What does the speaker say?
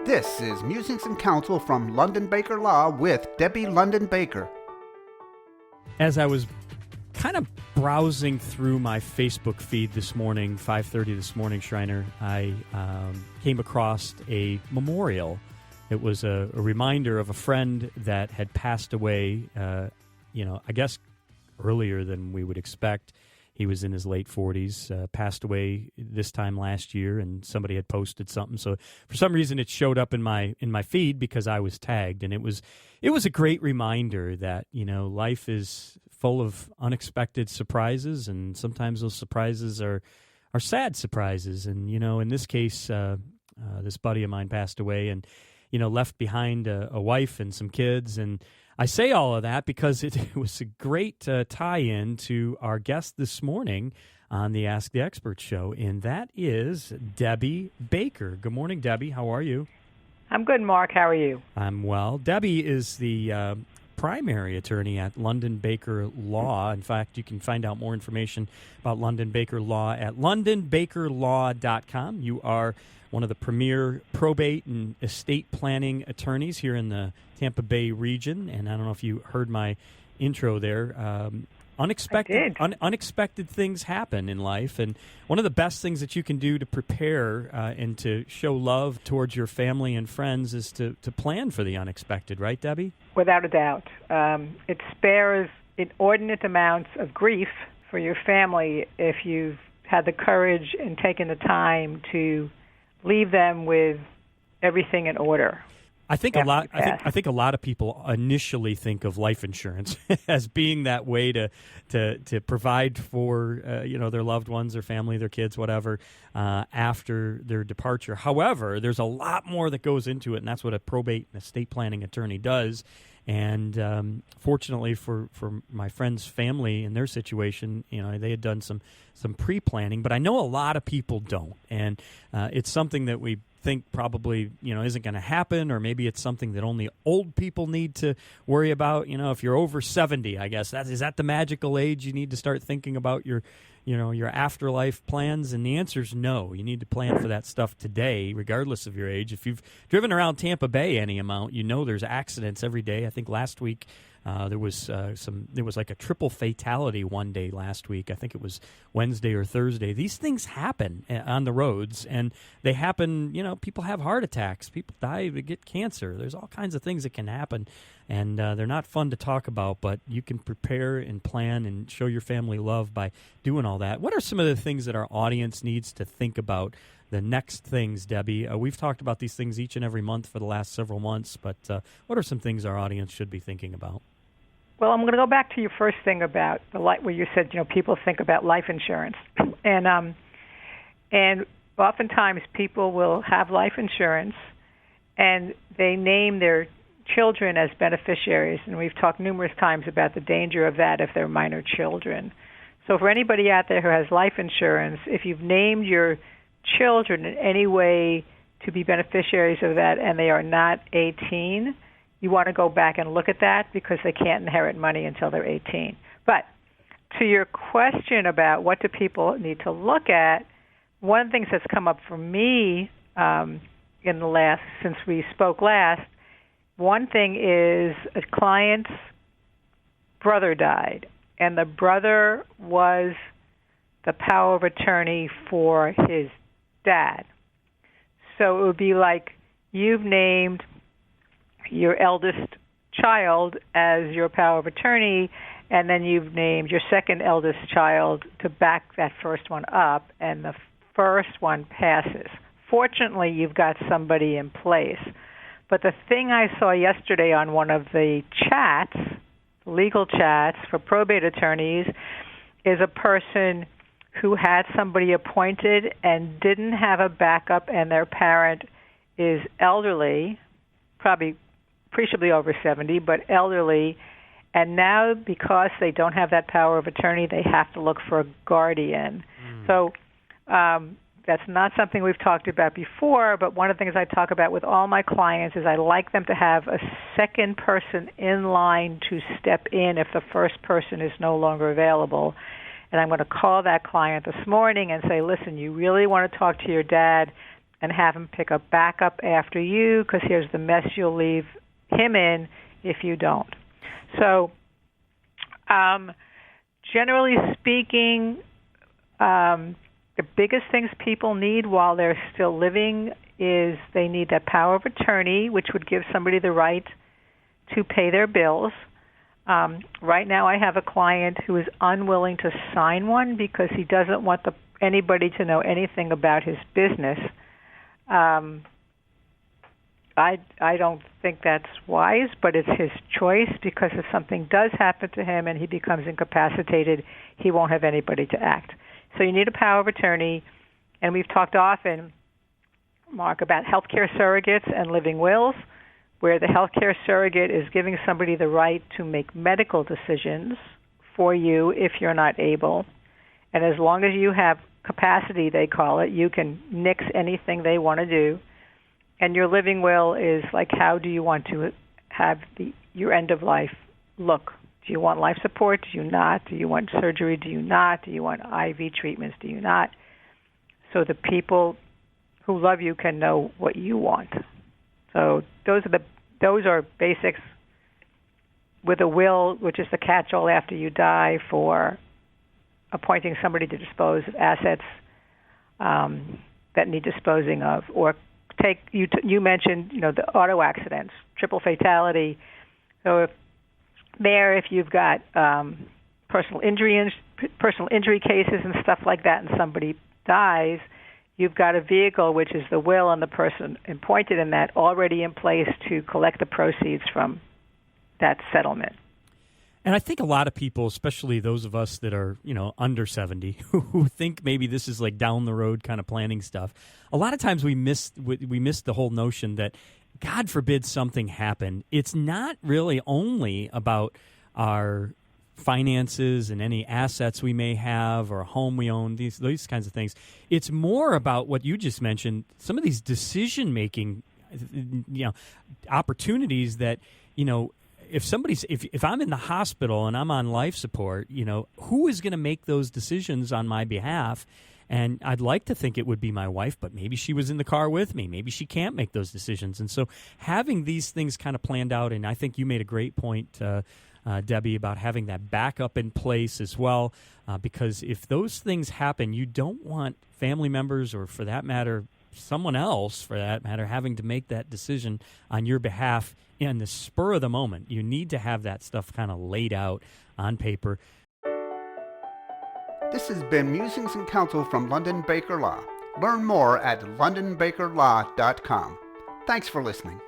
This is Musings and Counsel from London Baker Law with Debbie London Baker. As I was kind of browsing through my Facebook feed this morning, 5:30 this morning, Shriner, I came across a memorial. It was a reminder of a friend that had passed away, I guess earlier than we would expect. He was in his late 40s, passed away this time last year, and somebody had posted something. So for some reason, it showed up in my feed because I was tagged, and it was a great reminder that life is full of unexpected surprises, and sometimes those surprises are sad surprises. And in this case, this buddy of mine passed away, and left behind a wife and some kids. And I say all of that because it was a great tie-in to our guest this morning on the Ask the Expert show, and that is Debbie Baker. Good morning, Debbie. How are you? I'm good, Mark. How are you? I'm well. Debbie is the primary attorney at London Baker Law. In fact, you can find out more information about London Baker Law at londonbakerlaw.com. You are one of the premier probate and estate planning attorneys here in the Tampa Bay region. And I don't know if you heard my intro there. Unexpected things happen in life. And one of the best things that you can do to prepare and to show love towards your family and friends is to plan for the unexpected. Right, Debbie? Without a doubt. It spares inordinate amounts of grief for your family if you've had the courage and taken the time to leave them with everything in order. I think a lot of people initially think of life insurance as being that way to provide for their loved ones, their family, their kids, whatever, after their departure. However, there's a lot more that goes into it, and that's what a probate and estate planning attorney does. And fortunately for my friend's family and their situation, they had done some pre-planning, but I know a lot of people don't, and it's something that we think probably isn't going to happen, or maybe it's something that only old people need to worry about. If you're over 70, I guess is that the magical age you need to start thinking about your afterlife plans? And the answer is no. You need to plan for that stuff today, regardless of your age. If you've driven around Tampa Bay any amount, there's accidents every day. I think last week there was like a triple fatality one day last week. I think it was Wednesday or Thursday. These things happen on the roads, and they happen, people have heart attacks, people die, they get cancer. There's all kinds of things that can happen, and they're not fun to talk about, but you can prepare and plan and show your family love by doing all that. What are some of the things that our audience needs to think about? The next things, Debbie. We've talked about these things each and every month for the last several months, but what are some things our audience should be thinking about? Well, I'm going to go back to your first thing about where you said, people think about life insurance. And oftentimes people will have life insurance, and they name their children as beneficiaries. And we've talked numerous times about the danger of that if they're minor children. So for anybody out there who has life insurance, if you've named your children in any way to be beneficiaries of that and they are not 18, you want to go back and look at that because they can't inherit money until they're 18. But to your question about what do people need to look at, one of the things that's come up for me since we spoke last, one thing is a client's brother died, and the brother was the power of attorney for his dad. So it would be like you've named your eldest child as your power of attorney, and then you've named your second eldest child to back that first one up, and the first one passes. Fortunately, you've got somebody in place. But the thing I saw yesterday on one of the chats, legal chats for probate attorneys, is a person who had somebody appointed and didn't have a backup, and their parent is elderly, probably appreciably over 70, but elderly, and now because they don't have that power of attorney, they have to look for a guardian. So that's not something we've talked about before, but one of the things I talk about with all my clients is I like them to have a second person in line to step in if the first person is no longer available. And I'm going to call that client this morning and say, listen, you really want to talk to your dad. and have him pick up back up after you, because here's the mess you'll leave him in if you don't. So, generally speaking, the biggest things people need while they're still living is they need that power of attorney, which would give somebody the right to pay their bills. Right now I have a client who is unwilling to sign one because he doesn't want anybody to know anything about his business. I don't think that's wise, but it's his choice, because if something does happen to him and he becomes incapacitated, he won't have anybody to act. So you need a power of attorney, and we've talked often, Mark, about healthcare surrogates and living wills, where the healthcare surrogate is giving somebody the right to make medical decisions for you if you're not able. And as long as you have capacity, they call it, you can nix anything they want to do. And your living will is like, how do you want to have your end of life look? Do you want life support? Do you not? Do you want surgery? Do you not? Do you want IV treatments? Do you not? So the people who love you can know what you want. So those are basics with a will, which is the catch-all after you die for appointing somebody to dispose of assets that need disposing of. Or you mentioned the auto accidents, triple fatality. So if you've got personal injury cases and stuff like that, and somebody dies, you've got a vehicle, which is the will and the person appointed in that, already in place to collect the proceeds from that settlement. And I think a lot of people, especially those of us that are, under 70, who think maybe this is like down the road kind of planning stuff, a lot of times we miss the whole notion that, God forbid something happen, it's not really only about our finances and any assets we may have or a home we own, these kinds of things. It's more about what you just mentioned, some of these decision-making opportunities that, if I'm in the hospital and I'm on life support, who is going to make those decisions on my behalf? And I'd like to think it would be my wife, but maybe she was in the car with me. Maybe she can't make those decisions. And so having these things kind of planned out, and I think you made a great point, Debbie, about having that backup in place as well, because if those things happen, you don't want family members, or for that matter, someone else, for that matter, having to make that decision on your behalf in the spur of the moment. You need to have that stuff kind of laid out on paper. This has been Musings and Counsel from London Baker Law. Learn more at londonbakerlaw.com. Thanks for listening.